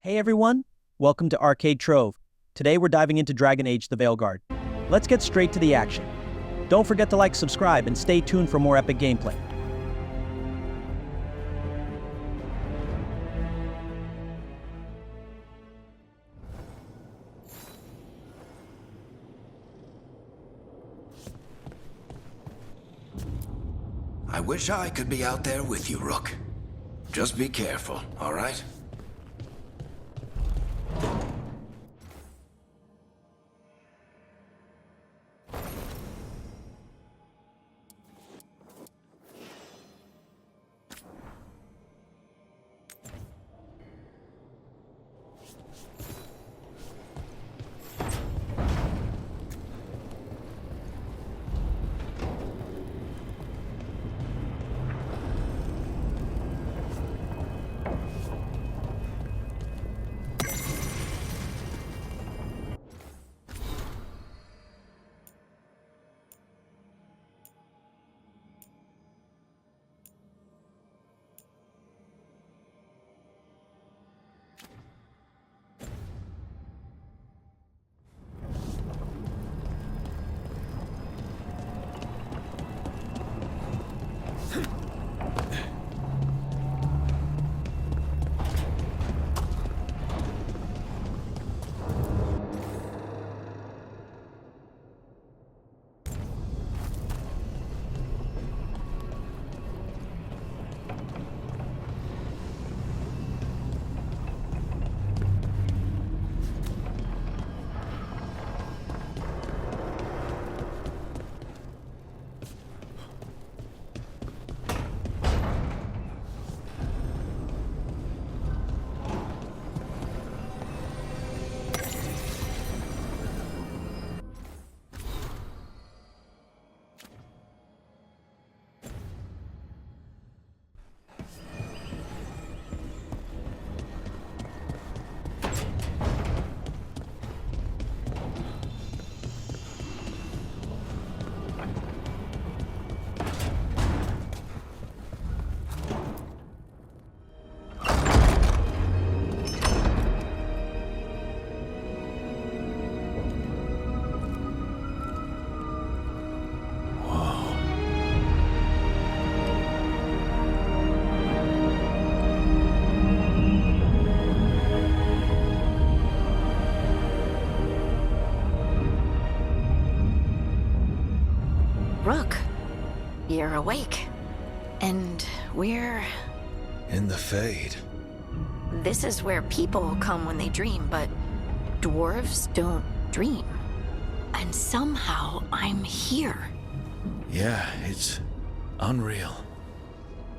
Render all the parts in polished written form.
Hey everyone, welcome to ArcadeTrove. Today we're diving into Dragon Age the Veilguard. Let's get straight to the action. Don't forget to like, subscribe, and stay tuned for more epic gameplay. I wish I could be out there with you, Rook. Just be careful, all right? Rook, you're awake. And we're... In the Fade. This is where people come when they dream, but dwarves don't dream. And somehow I'm here. Yeah, it's unreal.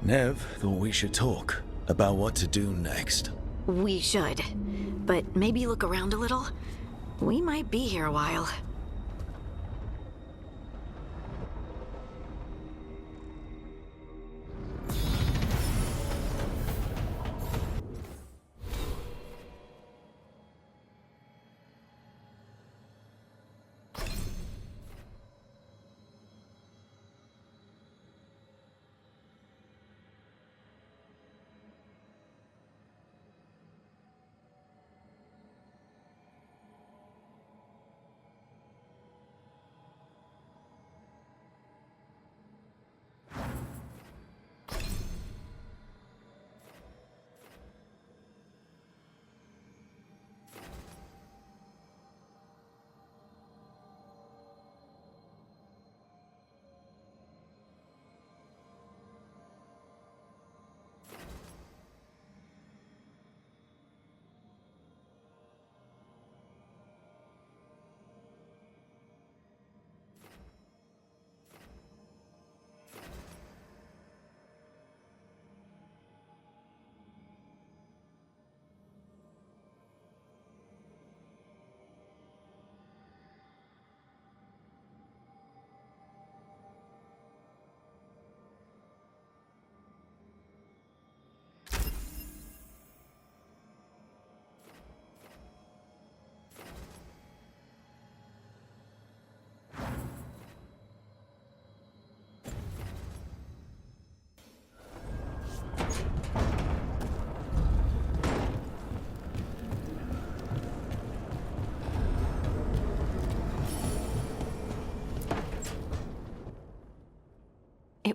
Nev thought we should talk about what to do next. We should. But maybe look around a little. We might be here a while.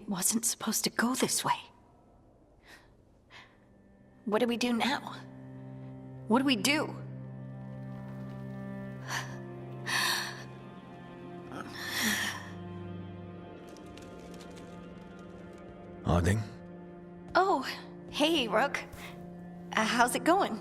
It wasn't supposed to go this way. What do we do now? What do we do? Harding? Oh, hey, Rook. How's it going?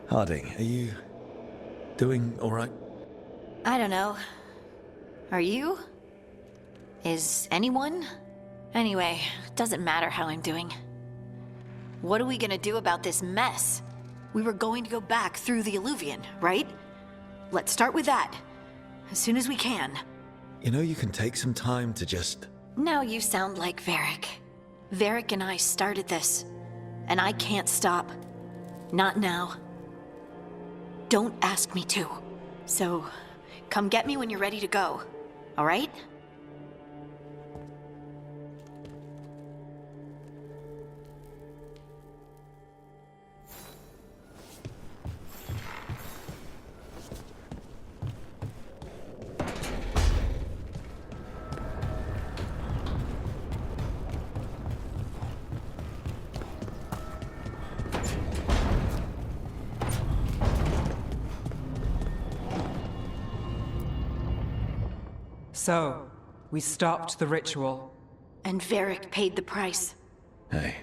Harding, are you doing all right? I don't know. Are you? Is anyone? Anyway, doesn't matter how I'm doing. What are we gonna do about this mess? We were going to go back through the Illuvian, right? Let's start with that. As soon as we can. You know, you can take some time to just... Now you sound like Varric. Varric and I started this. And I can't stop. Not now. Don't ask me to. So, come get me when you're ready to go. All right? So, we stopped the ritual. And Varric paid the price. Hey.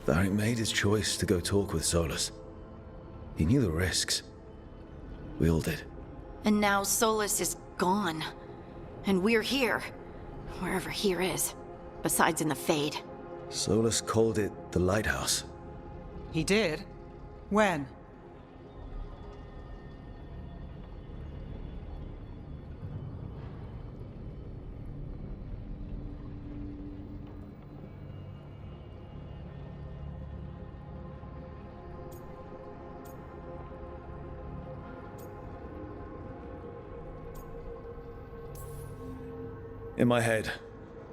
Varric made his choice to go talk with Solus. He knew the risks. We all did. And now Solus is gone. And we're here. Wherever here is. Besides in the Fade. Solus called it the Lighthouse. He did? When? In my head,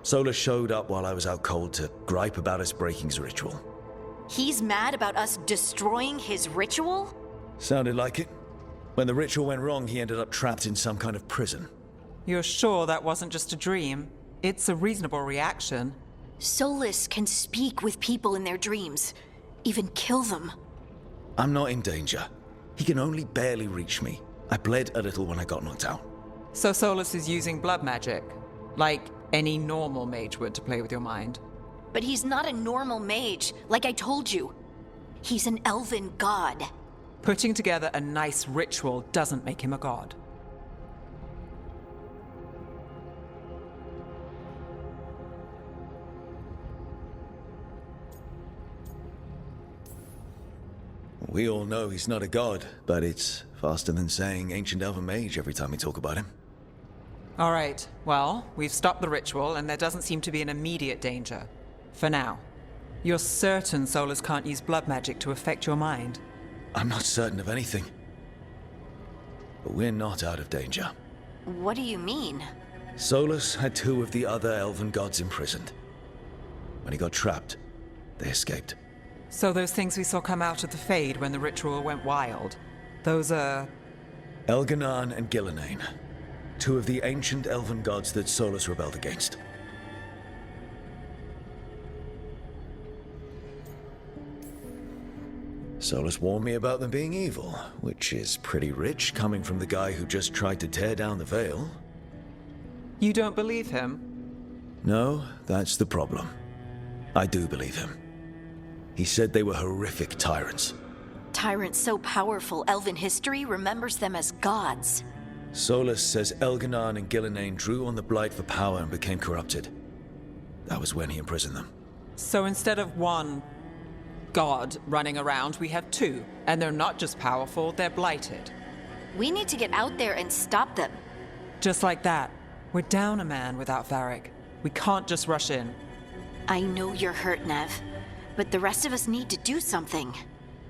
Solus showed up while I was out cold to gripe about us breaking his ritual. He's mad about us destroying his ritual? Sounded like it. When the ritual went wrong, he ended up trapped in some kind of prison. You're sure that wasn't just a dream? It's a reasonable reaction. Solus can speak with people in their dreams. Even kill them. I'm not in danger. He can only barely reach me. I bled a little when I got knocked out. So Solus is using blood magic? Like any normal mage would to play with your mind? But he's not a normal mage, like I told you. He's an elven god. Putting together a nice ritual doesn't make him a god. We all know he's not a god, but it's faster than saying ancient elven mage every time we talk about him. All right, well, we've stopped the ritual and there doesn't seem to be an immediate danger. For now. You're certain Solus can't use blood magic to affect your mind? I'm not certain of anything. But we're not out of danger. What do you mean? Solus had two of the other elven gods imprisoned. When he got trapped, they escaped. So those things we saw come out of the Fade when the ritual went wild, those are... Elganan and Gillenane. Two of the ancient elven gods that Solus rebelled against. Solus warned me about them being evil, which is pretty rich coming from the guy who just tried to tear down the veil. You don't believe him? No, that's the problem. I do believe him. He said they were horrific tyrants. Tyrants so powerful, elven history remembers them as gods. Solus says Elganan and Gillenane drew on the Blight for power and became corrupted. That was when he imprisoned them. So instead of one god running around, we have two. And they're not just powerful, they're blighted. We need to get out there and stop them. Just like that. We're down a man without Varric. We can't just rush in. I know you're hurt, Nev, but the rest of us need to do something.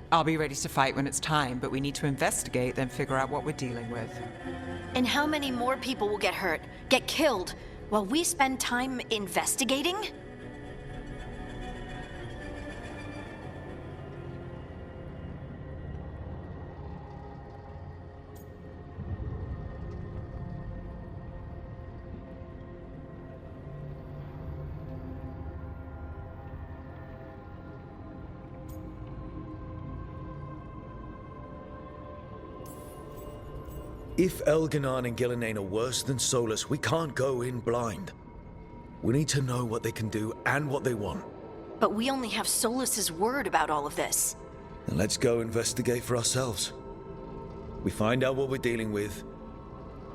I'll be ready to fight when it's time, but we need to investigate, then figure out what we're dealing with. And how many more people will get hurt, get killed, while we spend time investigating? If Elganon and Gillinane are worse than Solus, we can't go in blind. We need to know what they can do and what they want. But we only have Solus's word about all of this. Then let's go investigate for ourselves. We find out what we're dealing with,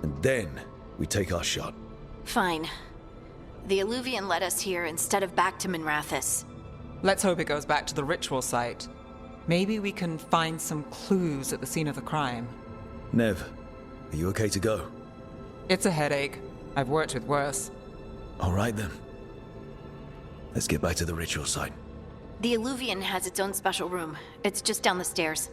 and then we take our shot. Fine. The Illuvian led us here instead of back to Minrathous. Let's hope it goes back to the ritual site. Maybe we can find some clues at the scene of the crime. Nev, are you okay to go? It's a headache. I've worked with worse. All right then. Let's get back to the ritual site. The Illuvian has its own special room. It's just down the stairs.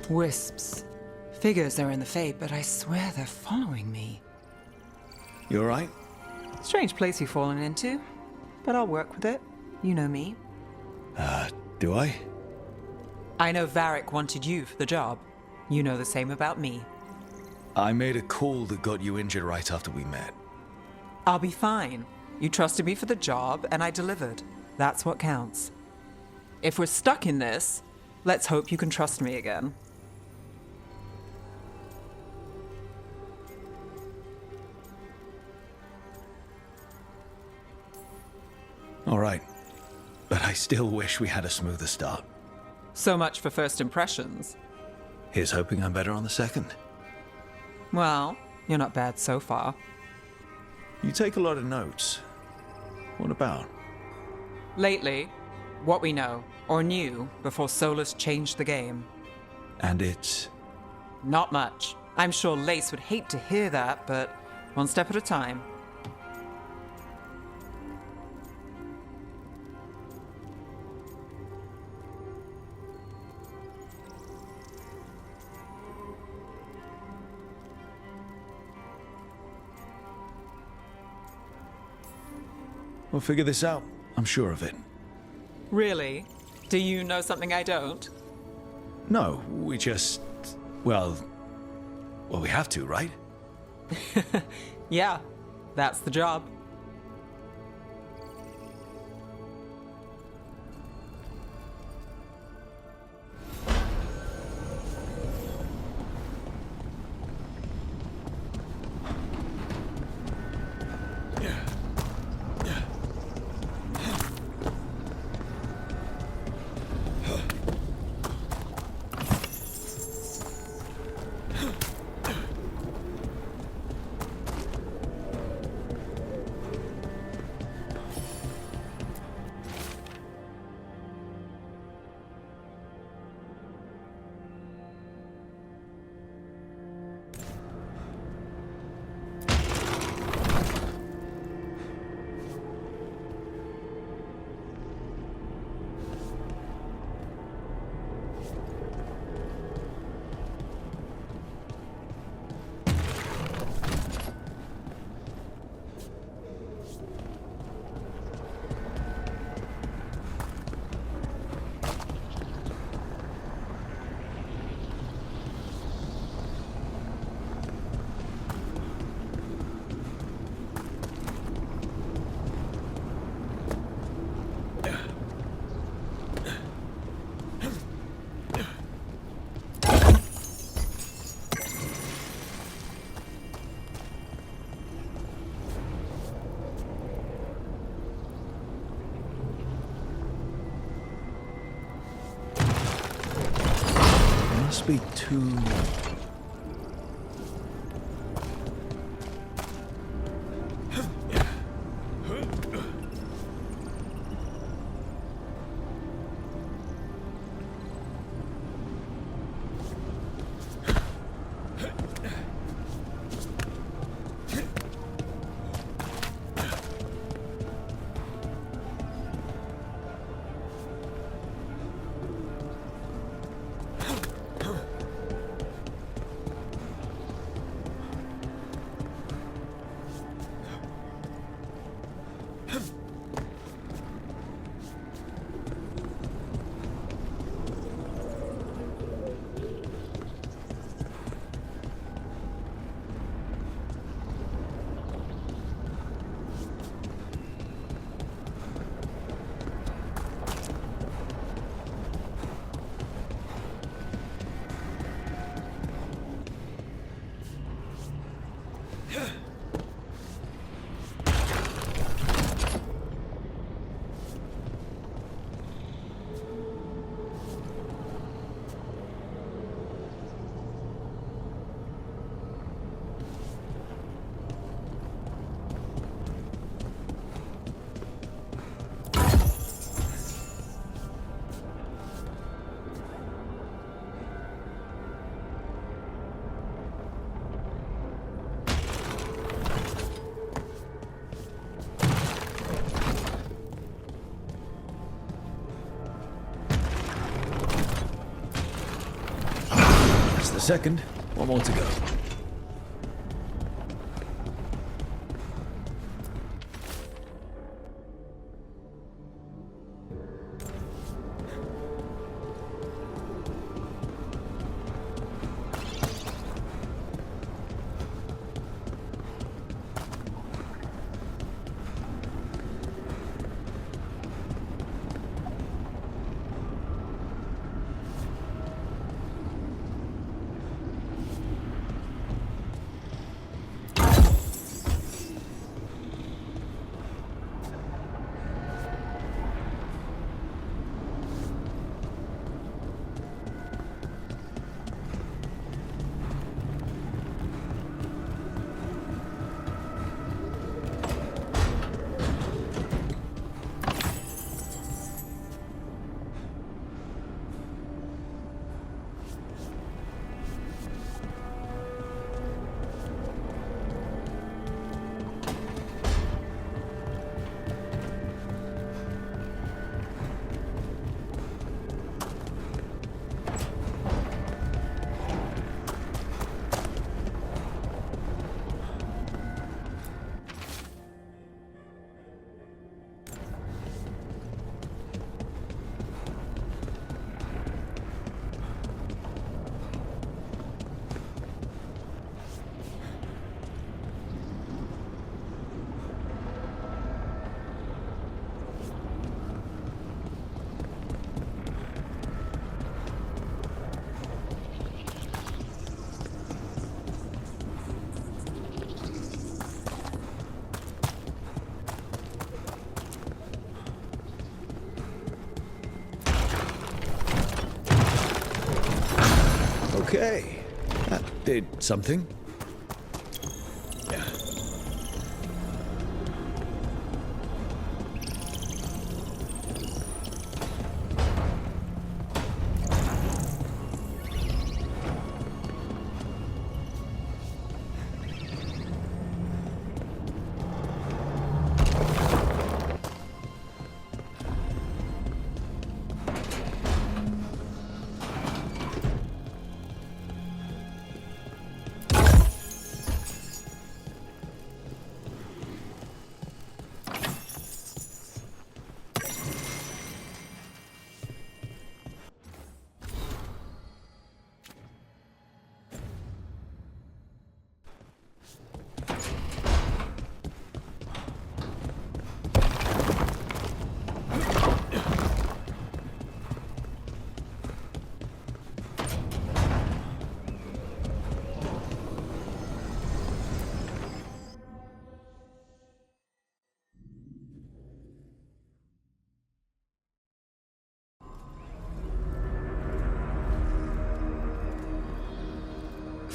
Wisps. Figures they're in the Fade, but I swear they're following me. You all right? Strange place you've fallen into, but I'll work with it. You know me. Do I? I know Varric wanted you for the job. You know the same about me. I made a call that got you injured right after we met. I'll be fine. You trusted me for the job, and I delivered. That's what counts. If we're stuck in this, let's hope you can trust me again. All right. But I still wish we had a smoother start. So much for first impressions. Here's hoping I'm better on the second. Well, you're not bad so far. You take a lot of notes. What about? Lately, what we know, or knew, before Solus changed the game. And it's... Not much. I'm sure Lace would hate to hear that, but one step at a time. We'll figure this out. I'm sure of it. Really? Do you know something I don't? No, we just... Well, we have to, right? Yeah, that's the job. Yeah. must be too... Second, one more to go. Okay, that did something.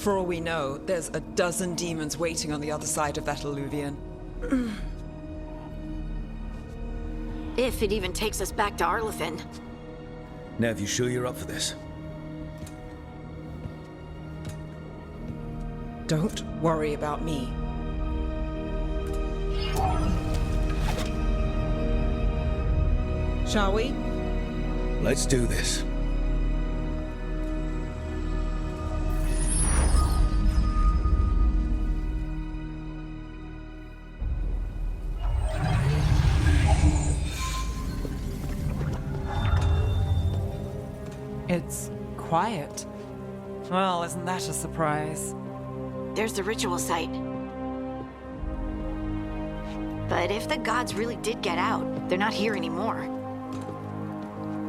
For all we know, there's a dozen demons waiting on the other side of that alluvion. If it even takes us back to Arlethan. Nev, you sure you're up for this? Don't worry about me. Shall we? Let's do this. It's quiet. Well, isn't that a surprise? There's the ritual site. But if the gods really did get out, they're not here anymore.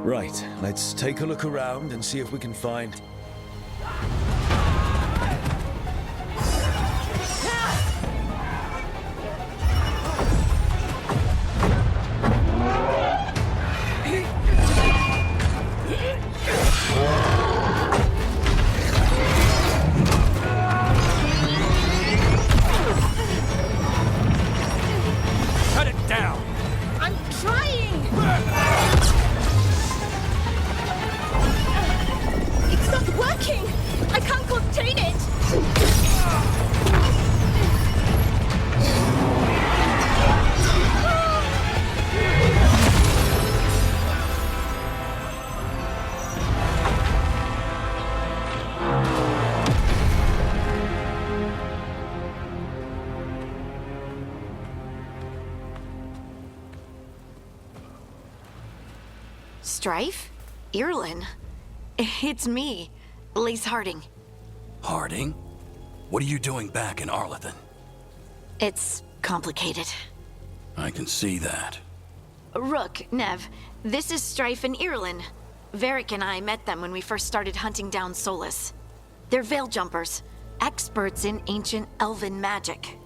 Right, let's take a look around and see if we can find... Strife? Irlin? It's me, Lise Harding. Harding? What are you doing back in Arlethan? It's complicated. I can see that. Rook, Nev, this is Strife and Irlin. Varric and I met them when we first started hunting down Solus. They're veil jumpers, experts in ancient elven magic.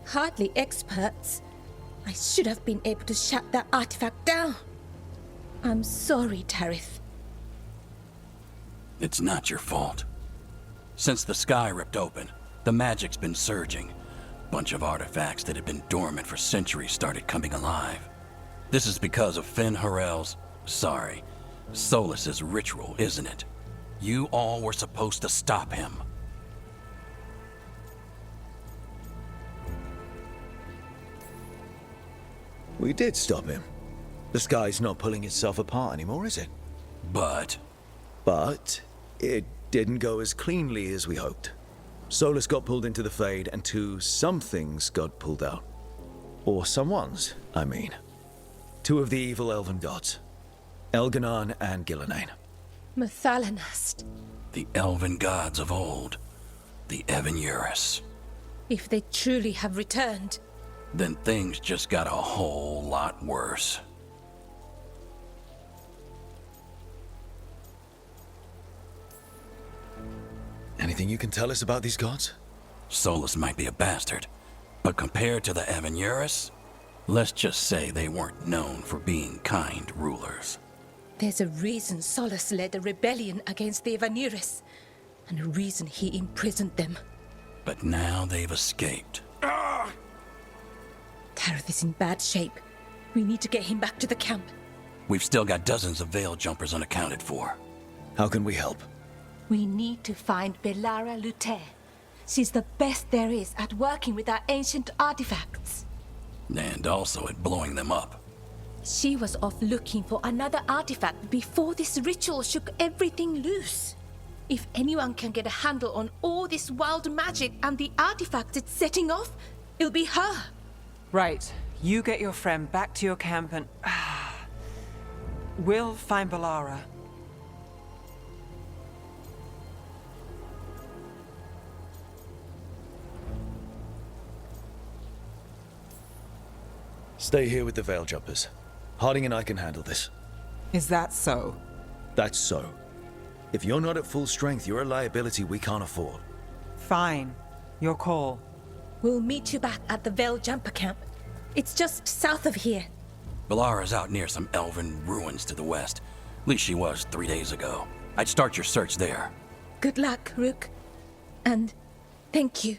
Hardly experts. I should have been able to shut that artifact down. I'm sorry, Tarith. It's not your fault. Since the sky ripped open, the magic's been surging. Bunch of artifacts that had been dormant for centuries started coming alive. This is because of Finn Harel's... Solus's ritual, isn't it? You all were supposed to stop him. We did stop him. The sky's not pulling itself apart anymore, is it? But it didn't go as cleanly as we hoped. Solus got pulled into the Fade, and some things got pulled out. Or someone's, I mean. Two of the evil elven gods. Elganon and Gillenane. Mathalanast. the elven gods of old, the Evan-Eurus. If they truly have returned, Then things just got a whole lot worse. Anything you can tell us about these gods? Solus might be a bastard, but compared to the Evan-Eurus, let's just say they weren't known for being kind rulers. there's a reason Solus led a rebellion against the Evan-Eurus, and a reason he imprisoned them. But now they've escaped. Tareth is in bad shape. We need to get him back to the camp. We've still got dozens of veil jumpers unaccounted for. How can we help? We need to find Belara Luther. She's the best there is at working with our ancient artifacts. And also at blowing them up. She was off looking for another artifact before this ritual shook everything loose. If anyone can get a handle on all this wild magic and the artifacts it's setting off, it'll be her. Right. You get your friend back to your camp and... we'll find Belara. Stay here with the Veil Jumpers. Harding and I can handle this. Is that so? That's so. If you're not at full strength, you're a liability we can't afford. Fine. Your call. We'll meet you back at the Veil Jumper camp. It's just south of here. Belara's out near some elven ruins to the west. At least she was 3 days ago. I'd start your search there. Good luck, Rook. And thank you.